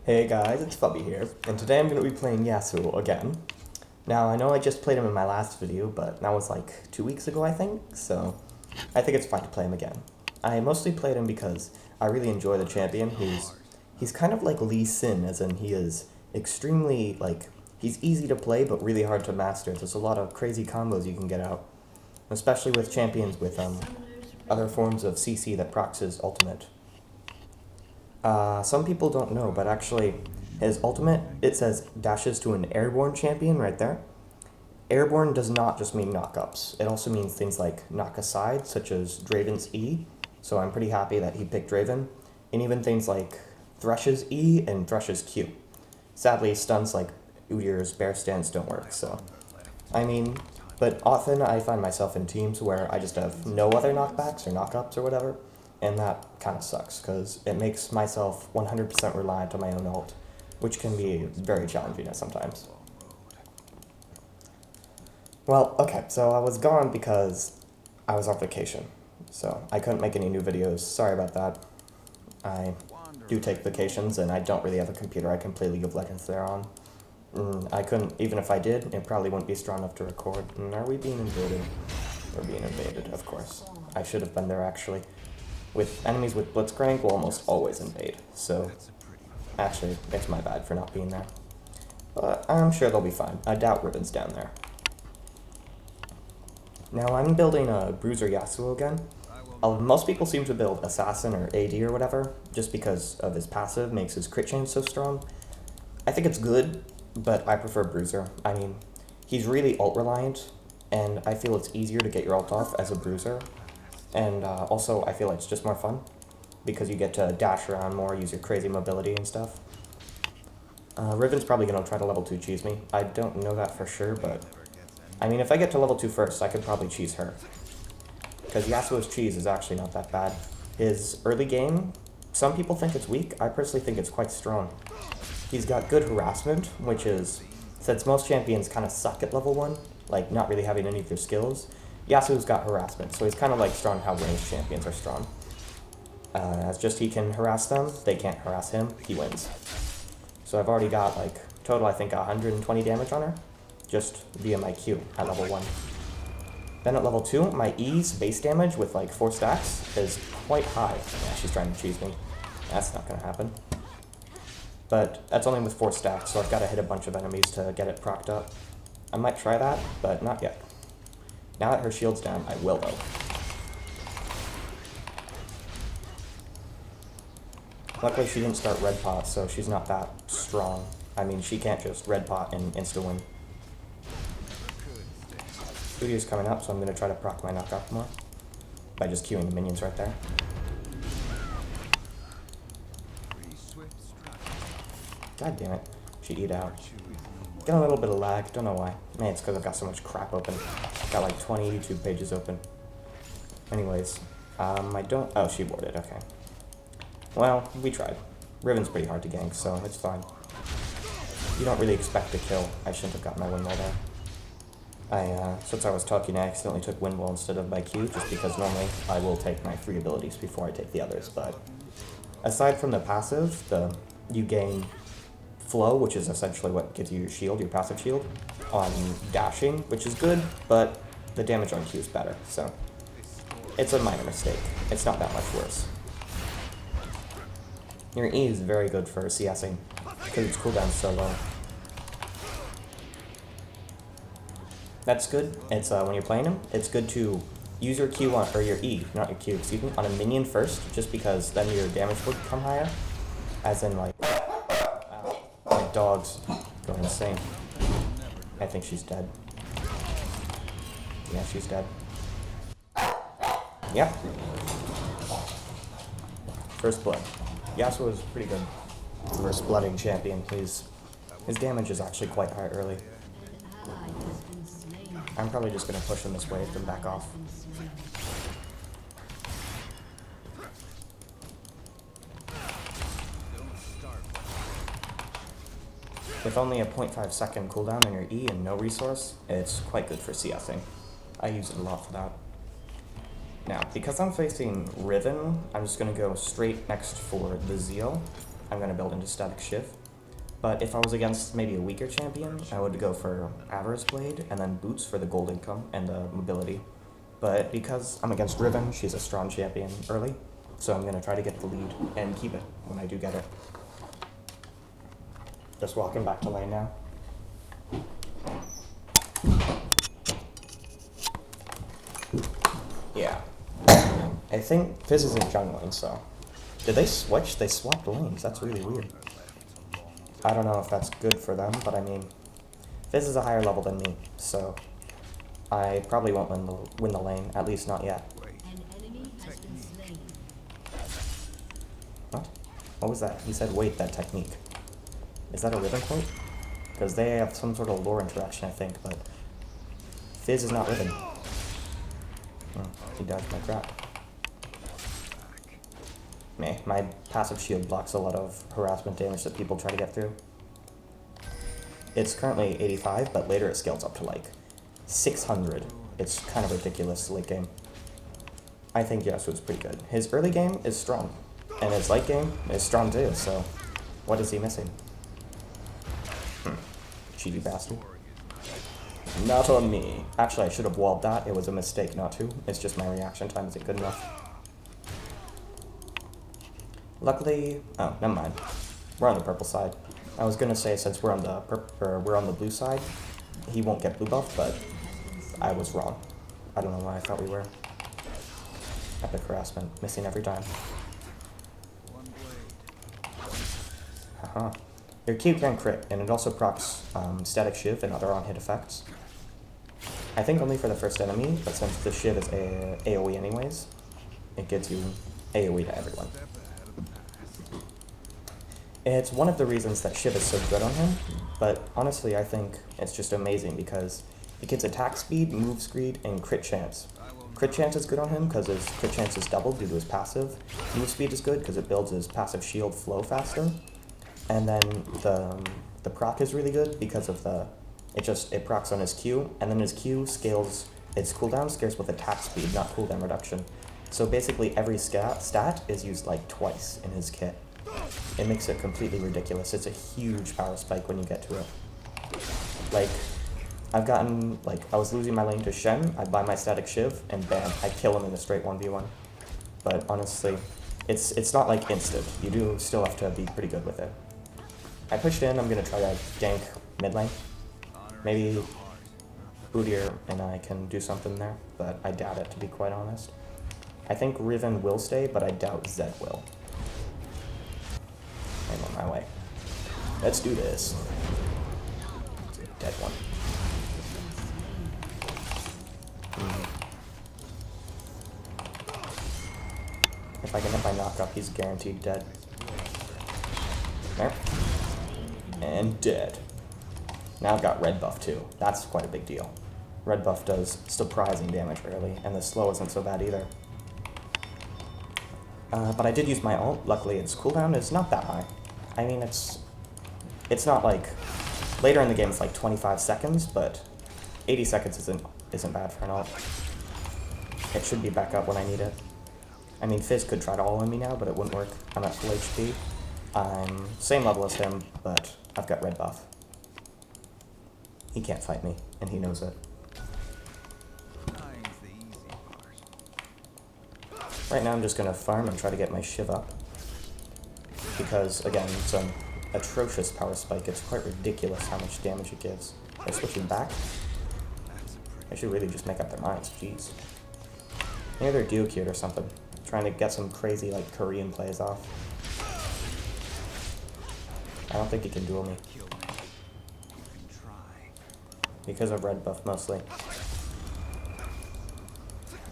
Hey guys, it's Fubby here, and today I'm going to be playing Yasuo again. Now, I know I just played him in my last video, but that was like 2 weeks ago, I think, so I think it's fine to play him again. I mostly played him because I really enjoy the champion. He's kind of like Lee Sin, as in he is extremely, he's easy to play, but really hard to master. There's a lot of crazy combos you can get out, especially with champions with other forms of CC that procs his ultimate. Some people don't know, but actually, his ultimate, it says dashes to an airborne champion right there. Airborne does not just mean knock-ups. It also means things like knock-aside, such as Draven's E, so I'm pretty happy that he picked Draven, and even things like Thresh's E and Thresh's Q. Sadly, stuns like Udyr's Bear Stance don't work, so... but often I find myself in teams where I just have no other knockbacks or knock-ups or whatever, and that kind of sucks, because it makes myself 100% reliant on my own ult, which can be very challenging at sometimes. Well, okay, so I was gone because I was on vacation, so I couldn't make any new videos. Sorry about that. I do take vacations, and I don't really have a computer I can play League of Legends there on. I couldn't, even if I did, it probably wouldn't be strong enough to record. Are we being invaded? We're being invaded, of course. I should have been there, actually. With enemies with Blitzcrank, we'll almost always invade, so actually, it's my bad for not being there. But I'm sure they'll be fine. I doubt Ribbon's down there. Now, I'm building a Bruiser Yasuo again. Most people seem to build Assassin or AD or whatever, just because of his passive makes his crit chance so strong. I think it's good, but I prefer Bruiser. He's really ult-reliant, and I feel it's easier to get your ult off as a Bruiser. And also, I feel like it's just more fun, because you get to dash around more, use your crazy mobility and stuff. Riven's probably going to try to level 2 cheese me. I don't know that for sure, but... if I get to level 2 first, I could probably cheese her. Because Yasuo's cheese is actually not that bad. His early game, some people think it's weak. I personally think it's quite strong. He's got good harassment, which is... since most champions kind of suck at level 1, like not really having any of their skills, Yasuo's got harassment, so he's kind of like strong how ranged champions are strong. As just he can harass them, they can't harass him, he wins. So I've already got total I think 120 damage on her, just via my Q at level 1. Then at level 2, my E's base damage with 4 stacks is quite high. Yeah, she's trying to cheese me. That's not going to happen. But that's only with 4 stacks, so I've got to hit a bunch of enemies to get it procced up. I might try that, but not yet. Now that her shield's down, I will, though. Luckily, she didn't start red pot, so she's not that strong. She can't just red pot and insta-win. Udyr's coming up, so I'm going to try to proc my knockout more by just queuing the minions right there. God damn it. She eat out. Got a little bit of lag, don't know why. Man, it's because I've got so much crap open. Got 20 YouTube pages open. Anyways, oh, she boarded, okay. Well, we tried. Riven's pretty hard to gank, so it's fine. You don't really expect to kill. I shouldn't have gotten my windmill there. Since I was talking, I accidentally took windmill instead of my Q, just because normally I will take my free abilities before I take the others, but... aside from the passive, you gain flow, which is essentially what gives you your shield, your passive shield, on dashing, which is good, but the damage on Q is better, so it's a minor mistake. It's not that much worse. Your E is very good for CSing, because its cooldown's so low. That's good. It's when you're playing him, it's good to use your Q on, or your E, not your Q, excuse me, on a minion first, just because then your damage would come higher, as in my dog's going insane. I think she's dead. Yeah, she's dead. Yep. First blood. Yasuo is pretty good first blooding champion. His damage is actually quite high early. I'm probably just going to push him this way and back off. With only a 0.5 second cooldown on your E and no resource, it's quite good for CSing. I use it a lot for that. Now, because I'm facing Riven, I'm just going to go straight next for the Zeal. I'm going to build into Static Shiv. But if I was against maybe a weaker champion, I would go for Avarice Blade, and then Boots for the gold income and the mobility. But because I'm against Riven, she's a strong champion early, so I'm going to try to get the lead and keep it when I do get it. Just walking back to lane now. Yeah. I think Fizz isn't jungling, so... Did they switch? They swapped lanes. That's really weird. I don't know if that's good for them, but I mean... Fizz is a higher level than me, so... I probably won't win the lane, at least not yet. What? What was that? He said, wait, that technique. Is that a Riven quote? Because they have some sort of lore interaction, I think, but... Fizz is not Riven. He dodged my crap. Meh, my passive shield blocks a lot of harassment damage that people try to get through. It's currently 85, but later it scales up to like 600. It's kind of ridiculous late game. I think Yasuo's pretty good. His early game is strong, and his late game is strong too, so what is he missing? Cheaty bastard. Not on me. Actually, I should have walled that. It was a mistake not to. It's just my reaction time isn't good enough. Luckily... Oh, never mind. We're on the purple side. I was gonna say, since we're on the blue side, he won't get blue buff, but I was wrong. I don't know why I thought we were. Epic harassment. Missing every time. Haha. Your Q can crit, and it also procs Static Shiv and other on-hit effects. I think only for the first enemy, but since the Shiv is AoE anyways, it gives you AoE to everyone. It's one of the reasons that Shiv is so good on him, but honestly I think it's just amazing because it gets attack speed, move speed, and crit chance. Crit chance is good on him because his crit chance is doubled due to his passive. Move speed is good because it builds his passive shield flow faster. And then the proc is really good because of it procs on his Q, and then his Q scales its cooldown scales with attack speed, not cooldown reduction. So basically every stat is used like twice in his kit. It makes it completely ridiculous. It's a huge power spike when you get to it. Like, I've gotten, like, I was losing my lane to Shen, I buy my Static Shiv, and bam, I kill him in a straight 1v1. But honestly, it's not like instant. You do still have to be pretty good with it. I pushed in, I'm gonna try to gank mid lane. Maybe Bootier and I can do something there, but I doubt it, to be quite honest. I think Riven will stay, but I doubt Zed will. I'm on my way. Let's do this. Dead one. If I can hit my knockup, he's guaranteed dead. There. And dead. Now I've got red buff too. That's quite a big deal. Red buff does surprising damage early, and the slow isn't so bad either. But I did use my ult. Luckily its cooldown is not that high. I mean, it's not like... Later in the game it's like 25 seconds, but 80 seconds isn't bad for an ult. It should be back up when I need it. I mean, Fizz could try to all in me now, but it wouldn't work. I'm at full HP. I'm same level as him, but I've got red buff. He can't fight me, and he knows it. Right now I'm just going to farm and try to get my Shiv up. Because, again, it's an atrocious power spike. It's quite ridiculous how much damage it gives. They're switching back. They should really just make up their minds, jeez. Maybe they're duo-queued or something. Trying to get some crazy, like, Korean plays off. I don't think he can duel me. Because of red buff, mostly.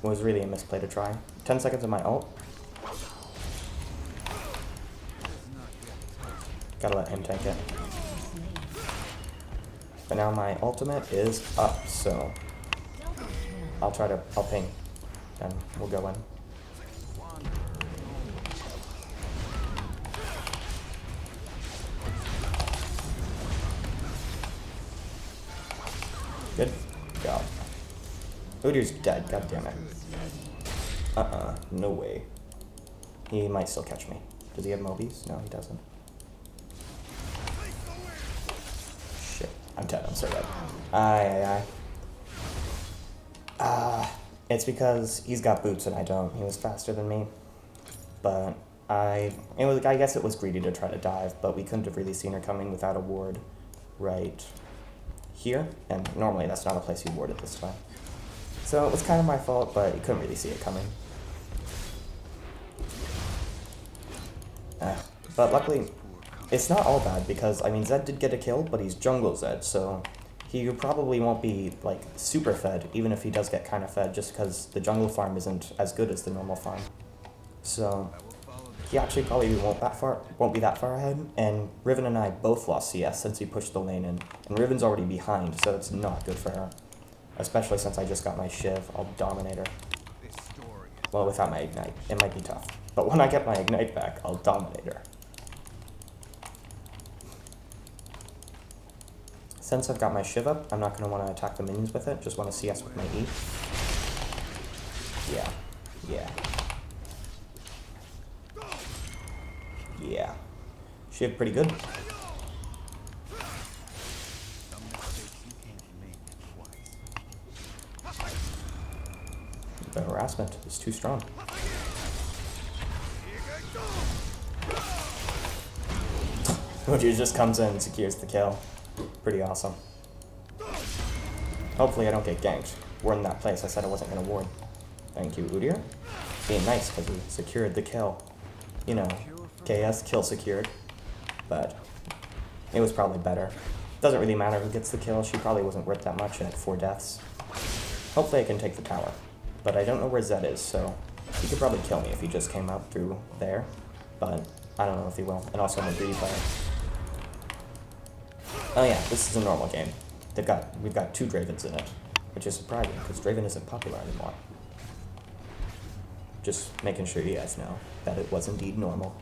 It was really a misplay to try. 10 seconds of my ult. Gotta let him tank it. But now my ultimate is up, so... I'll ping. And we'll go in. Good job. Udyr's dead, god damn it. No way. He might still catch me. Does he have Mobies? No, he doesn't. I'm so red. Aye. It's because he's got boots and I don't. He was faster than me. But I guess it was greedy to try to dive, but we couldn't have really seen her coming without a ward right here. And normally that's not a place you ward at this time. So it was kind of my fault, but you couldn't really see it coming. But luckily, it's not all bad because, I mean, Zed did get a kill, but he's jungle Zed, so he probably won't be, like, super fed, even if he does get kind of fed, just because the jungle farm isn't as good as the normal farm. So he actually probably won't be that far ahead, and Riven and I both lost CS since he pushed the lane in, and Riven's already behind, so it's not good for her. Especially since I just got my Shiv, I'll dominate her. Well, without my Ignite, it might be tough. But when I get my Ignite back, I'll dominate her. Since I've got my Shiv up, I'm not going to want to attack the minions with it, just want to CS with my E. Yeah. Shiv pretty good. The harassment is too strong. Udyr just comes in and secures the kill. Pretty awesome. Hopefully I don't get ganked. We're in that place. I said I wasn't going to ward. Thank you, Udyr. Being nice because we secured the kill. You know, KS kill secured. But it was probably better. Doesn't really matter who gets the kill. She probably wasn't worth that much at 4 deaths. Hopefully I can take the tower. But I don't know where Zed is, so he could probably kill me if he just came out through there. But I don't know if he will. And also I'm a greedy player. Oh yeah, this is a normal game. We've got 2 Dravens in it, which is surprising, because Draven isn't popular anymore. Just making sure you guys know that it was indeed normal.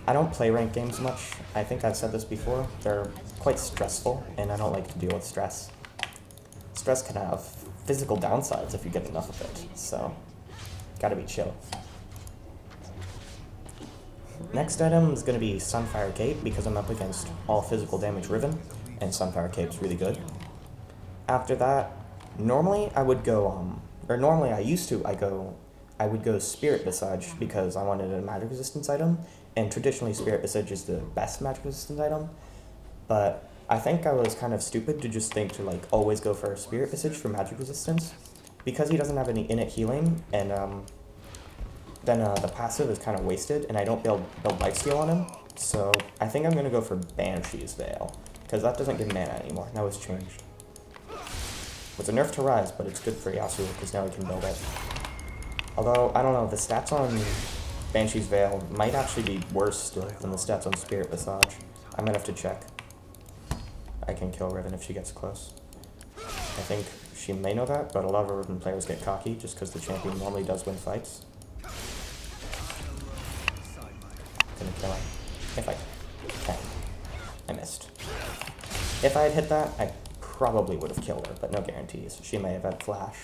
I don't play ranked games much. I think I've said this before. They're quite stressful, and I don't like to deal with stress. Stress can have physical downsides if you get enough of it, so gotta be chill. Next item is going to be Sunfire Cape, because I'm up against all physical damage Riven, and Sunfire Cape's really good. After that, normally I would go, I would go Spirit Visage, because I wanted a magic resistance item, and traditionally Spirit Visage is the best magic resistance item, but I think I was kind of stupid to just think to, like, always go for Spirit Visage for magic resistance, because he doesn't have any innate healing, and, then the passive is kind of wasted, and I don't build lifesteal on him, so I think I'm going to go for Banshee's Veil, because that doesn't give mana anymore. Now it's changed. It's a nerf to Rise, but it's good for Yasuo, because now he can build it. Although, I don't know, the stats on Banshee's Veil might actually be worse still than the stats on Spirit Visage. I might have to check. I can kill Riven if she gets close. I think she may know that, but a lot of Riven players get cocky, just because the champion normally does win fights. Gonna kill her. If I can. I missed. If I had hit that, I probably would have killed her, but no guarantees. She may have had flash.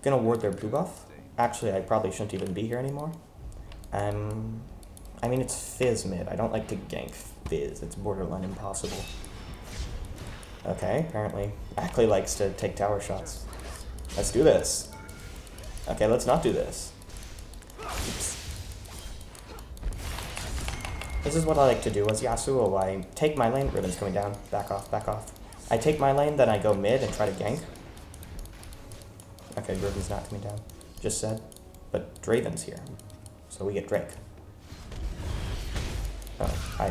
Gonna ward their blue buff. Actually, I probably shouldn't even be here anymore. I mean, it's Fizz mid. I don't like to gank Fizz. It's borderline impossible. Okay, apparently Ackley likes to take tower shots. Let's do this. Okay, let's not do this. Oops. This is what I like to do as Yasuo. I take my lane. Riven's coming down. Back off, back off. I take my lane, then I go mid and try to gank. Okay, Riven's not coming down. Just said. But Draven's here. So we get Drake. Oh, I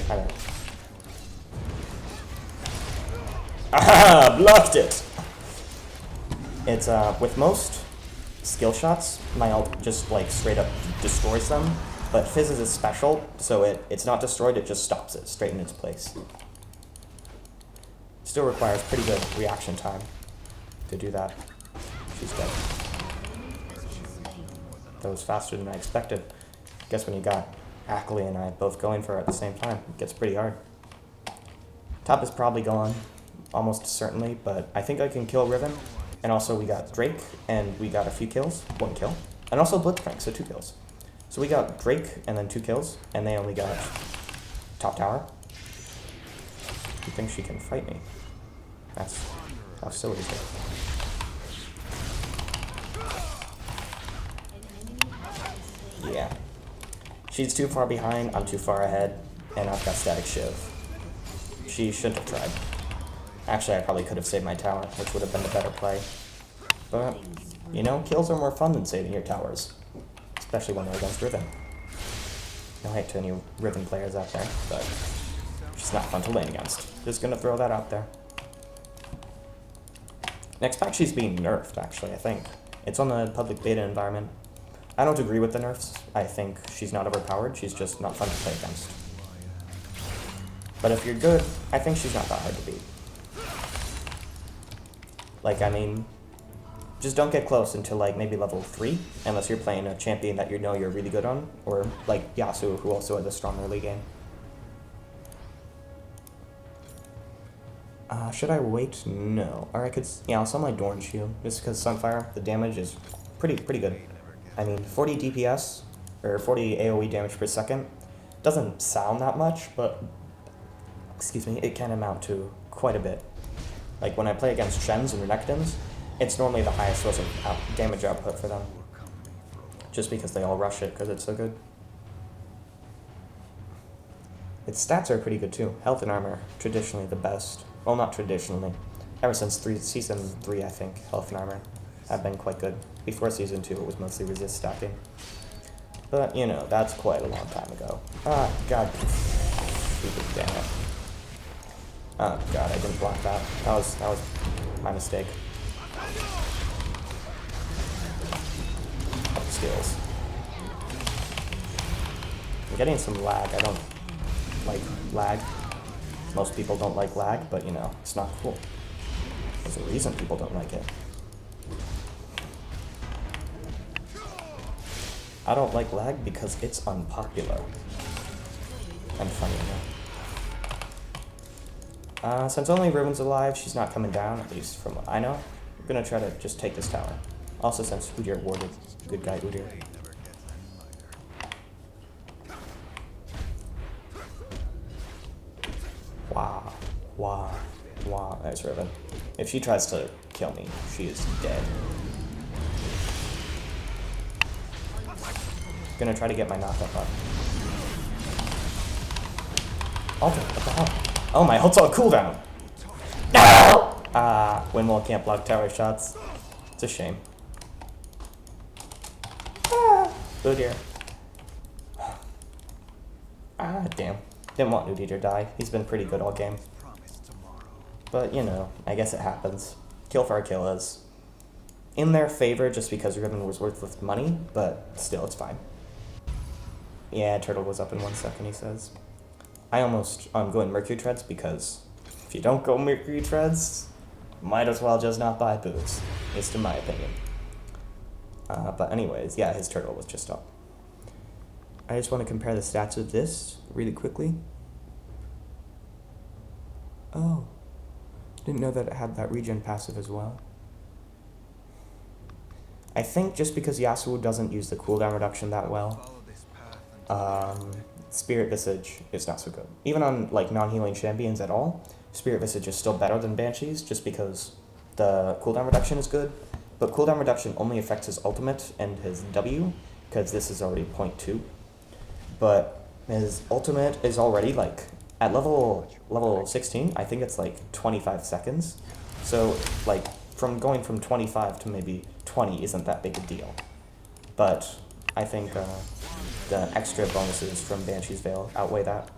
don't know. Aha! Blocked it! It's, with most skill shots, my ult just, like, straight up destroys them. But Fizz is special, so it's not destroyed, it just stops it straight in its place. Still requires pretty good reaction time to do that. She's dead. That was faster than I expected. Guess when you got Ackley and I both going for it at the same time, it gets pretty hard. Top is probably gone, almost certainly, but I think I can kill Riven. And also we got Drake, and we got a few kills, 1 kill. And also Blitzcrank, so 2 kills. So we got Drake and then 2 kills, and they only got top tower. You think she can fight me? That's how silly is it? Yeah. She's too far behind, I'm too far ahead, and I've got static shiv. She shouldn't have tried. Actually, I probably could have saved my tower, which would have been the better play. But, you know, kills are more fun than saving your towers. Especially when they're against Riven. No hate to any Riven players out there, but she's not fun to lane against. Just gonna throw that out there. Next pack she's being nerfed, actually, I think. It's on the public beta environment. I don't agree with the nerfs. I think she's not overpowered, she's just not fun to play against. But if you're good, I think she's not that hard to beat. Like, I mean, just don't get close until, like, maybe level 3, unless you're playing a champion that you know you're really good on, or, like, Yasuo, who also has a strong early game. Should I wait? No. Or I could, yeah, I'll sell my Dorn Shield, just because Sunfire, the damage is pretty good. I mean, 40 DPS, or 40 AoE damage per second, doesn't sound that much, but, excuse me, it can amount to quite a bit. Like, when I play against Shens and Renekton's, it's normally the highest source of damage output for them. Just because they all rush it, because it's so good. Its stats are pretty good too. Health and armor, traditionally the best. Well, not traditionally. Ever since Season 3, I think, health and armor have been quite good. Before Season 2, it was mostly resist stacking. But, you know, that's quite a long time ago. Ah, god. Stupid, damn it. Oh god, I didn't block that. That was my mistake. Up skills. I'm getting some lag. I don't like lag. Most people don't like lag, but you know, it's not cool. There's a reason people don't like it. I don't like lag because it's unpopular. And funny enough. Since only Riven's alive, she's not coming down, at least from what I know. I'm gonna try to just take this tower. Also, since Udyr warded, good guy Udyr. Wow, there's Riven. If she tries to kill me, she is dead. Gonna try to get my knockup up. Alter, what the hell? Oh, my ult's on cooldown! No! Windmill can't block tower shots. It's a shame. Udyr. Damn. Didn't want Udyr to die. He's been pretty good all game. But, you know, I guess it happens. Kill for a kill is in their favor just because Riven was worth money, but still, it's fine. Yeah, Turtle was up in 1 second, he says. I'm going Mercury Treads because if you don't go Mercury Treads, might as well just not buy boots, at least in my opinion. But anyways, yeah, his Turtle was just up. I just want to compare the stats of this really quickly. Oh, didn't know that it had that regen passive as well. I think just because Yasuo doesn't use the cooldown reduction that well, Spirit Visage is not so good. Even on like non-healing champions at all, Spirit Visage is still better than Banshee's just because the cooldown reduction is good, but cooldown reduction only affects his ultimate and his W, because this is already 0.2. But his ultimate is already like at level 16, I think it's like 25 seconds. So like going from 25 to maybe 20 isn't that big a deal. But I think the extra bonuses from Banshee's Veil outweigh that.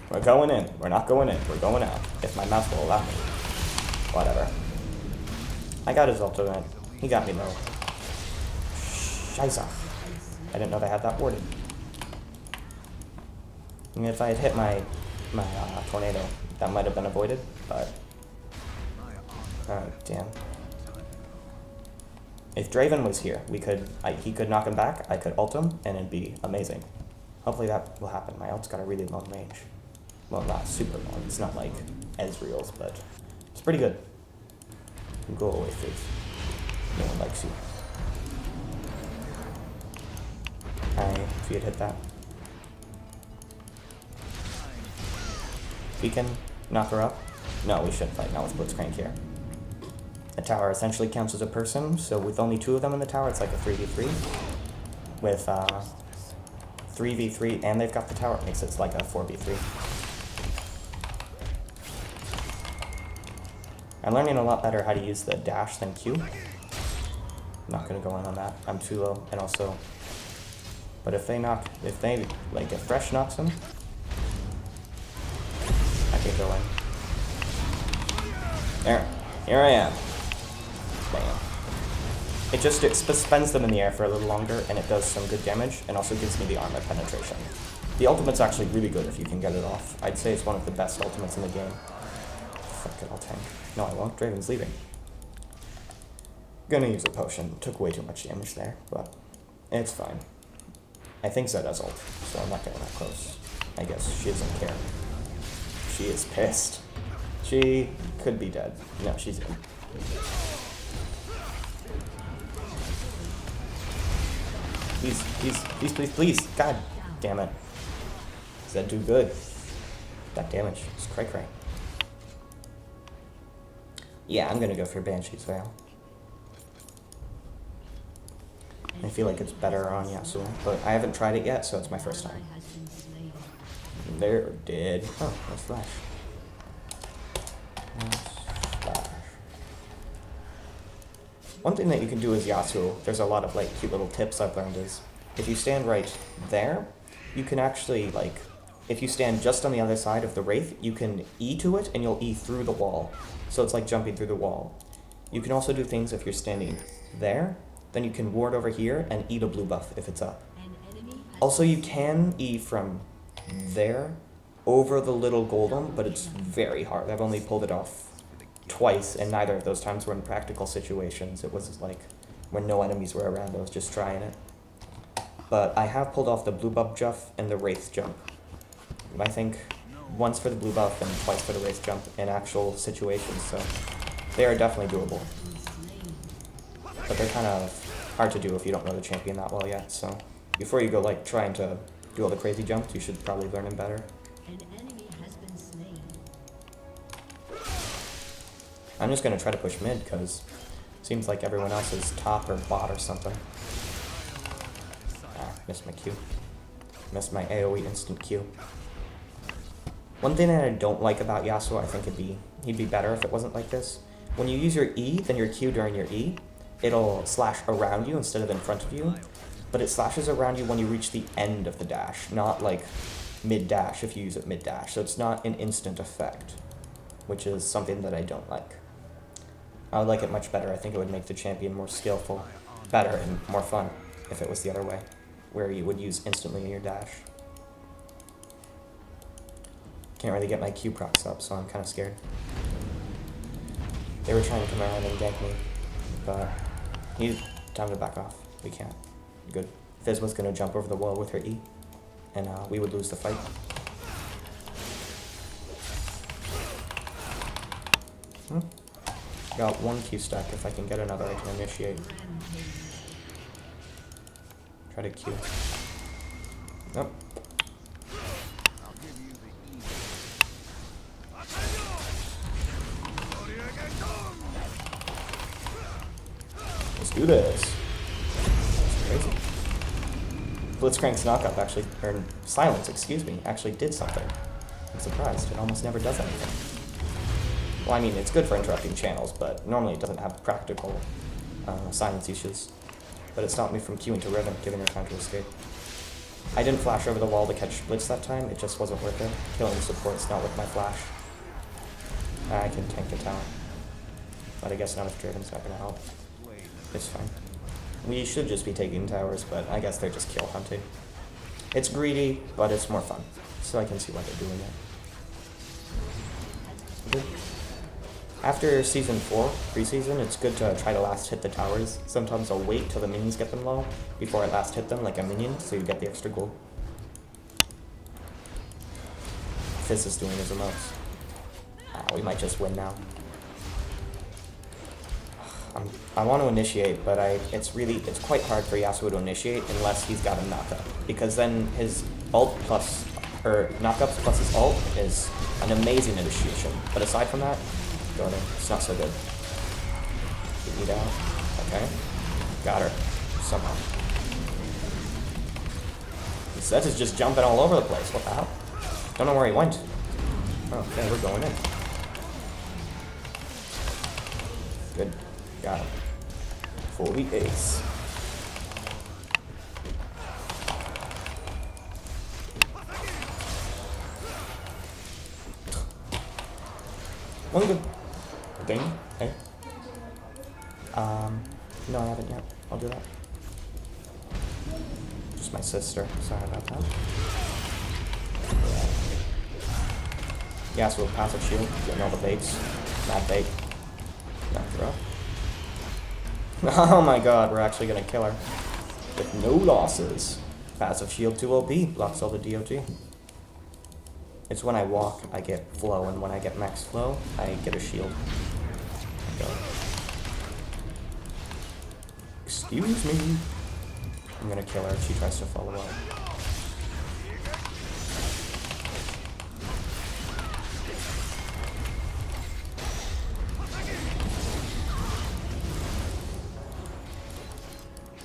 We're going in. We're not going in. We're going out. If my mouse will allow me. Whatever. I got his ultimate. He got me though. Scheisse. I didn't know they had that worded. And if I had hit my tornado, that might have been avoided, but... Oh, damn. If Draven was here, he could knock him back, I could ult him, and it'd be amazing. Hopefully that will happen. My ult's got a really long range. Well, not super long. It's not like Ezreal's, but it's pretty good. Go away, please. No one likes you. If you had hit that. We can knock her up. No, we shouldn't fight now with Blitzcrank here. A tower essentially counts as a person, so with only 2 of them in the tower, it's like a 3v3. With 3v3, and they've got the tower, it makes it like a 4v3. I'm learning a lot better how to use the dash than Q. I'm not gonna go in on that. I'm too low, and also... But if Fresh knocks him, I can go in. There, here I am. Bam. It just suspends them in the air for a little longer, and it does some good damage, and also gives me the armor penetration. The ultimate's actually really good if you can get it off. I'd say it's one of the best ultimates in the game. Fuck it, I'll tank. No, I won't. Draven's leaving. Gonna use a potion. Took way too much damage there, but it's fine. I think Zed has ult, so I'm not getting that close. I guess she doesn't care. She is pissed. She could be dead. No, she's in. Please, please, please, please, please. God damn it. Zed do good. That damage is cray-cray. Yeah, I'm gonna go for Banshee's Veil. I feel like it's better on Yasuo, but I haven't tried it yet, so it's my first time. They're dead. Oh, that's Flash. Flash. One thing that you can do as Yasuo, there's a lot of like cute little tips I've learned, is if you stand right there, you can actually like, if you stand just on the other side of the Wraith, you can E to it and you'll E through the wall. So it's like jumping through the wall. You can also do things if you're standing there, then you can ward over here and eat a blue buff if it's up. Also, you can E from there over the little golem, but it's very hard. I've only pulled it off twice, and neither of those times were in practical situations. It was like when no enemies were around, I was just trying it. But I have pulled off the blue buff jump and the Wraith jump. I think once for the blue buff and twice for the Wraith jump in actual situations, so they are definitely doable. But they're kind of hard to do if you don't know the champion that well yet, so before you go like trying to do all the crazy jumps, you should probably learn him better. I'm just gonna try to push mid, because it seems like everyone else is top or bot or something. Ah, missed my Q. Missed my AoE instant Q. One thing that I don't like about Yasuo, I think he'd be better if it wasn't like this. When you use your E, then your Q during your E, it'll slash around you instead of in front of you, but it slashes around you when you reach the end of the dash, not like mid-dash if you use it mid-dash, so it's not an instant effect, which is something that I don't like. I would like it much better. I think it would make the champion more skillful, better, and more fun if it was the other way, where you would use instantly in your dash. Can't really get my Q procs up, so I'm kind of scared. They were trying to come around and gank me, but time to back off. We can't. Good. Fizz was going to jump over the wall with her E, and we would lose the fight. Got one Q stack. If I can get another, I can initiate. Try to Q. Nope. Let's do this. That's crazy. Blitzcrank's knockup actually, or silence, excuse me, actually did something. I'm surprised. It almost never does anything. Well, I mean, it's good for interrupting channels, but normally it doesn't have practical silence issues. But it stopped me from queuing to Riven, giving her time to escape. I didn't flash over the wall to catch Blitz that time, it just wasn't worth it. Killing the support's not with my flash. I can tank the tower. But I guess not if Draven's not gonna help. It's fine. We should just be taking towers, but I guess they're just kill hunting. It's greedy, but it's more fun. So I can see why they're doing it. Good. After Season 4, preseason, it's good to try to last hit the towers. Sometimes I'll wait till the minions get them low before I last hit them like a minion, so you get the extra gold. Fizz is doing his emotes. We might just win now. I want to initiate, but it's quite hard for Yasuo to initiate unless he's got a knockup, because then his ult plus or knockups plus his ult is an amazing initiation. But aside from that, going in, it's not so good. Get me down. Okay. Got her. Somehow. Zed is just jumping all over the place. What the hell? Don't know where he went. Okay, we're going in. Good. Got him. Fully ace. One good thing. Okay. No, I haven't yet. I'll do that. Just my sister. Sorry about that. Yasuo passive shield. Getting all the baits. Bad bait. Bad throw. Oh my god, we're actually gonna kill her. With no losses. Passive shield 2 OP. Blocks all the DOT. It's when I walk, I get flow, and when I get max flow, I get a shield. Go. Excuse me. I'm gonna kill her if she tries to follow up.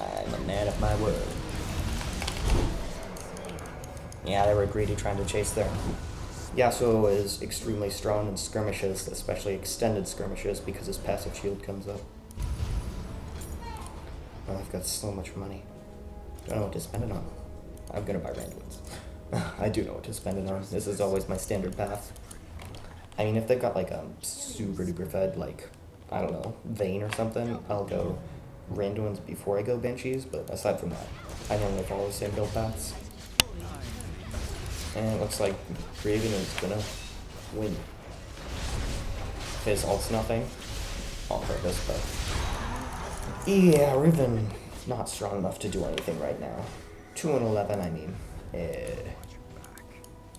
I'm a man of my word. Yeah, they were greedy trying to chase there. Yasuo is extremely strong in skirmishes, especially extended skirmishes, because his passive shield comes up. Oh, I've got so much money. I don't know what to spend it on. I'm gonna buy Randuins. I do know what to spend it on. This is always my standard path. I mean, if they've got like a super duper fed, like, I don't know, Vayne or something, I'll go Randuins before I go Banshees, but aside from that, I normally follow the same build paths. And it looks like Raven is gonna win. His ult's nothing on purpose, but yeah, Raven not strong enough to do anything right now. 2-11, I mean,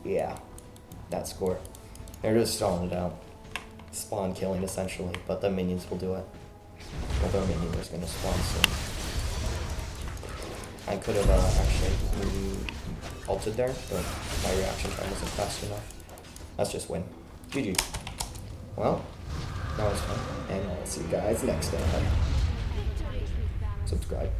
yeah, that score. They're just stalling it out. Spawn killing essentially, but the minions will do it. Although minion is gonna spawn soon. I could have actually ulted there, but my reaction time wasn't fast enough. Let's just win. GG. Well, that was fun, and I'll see you guys next time. Subscribe.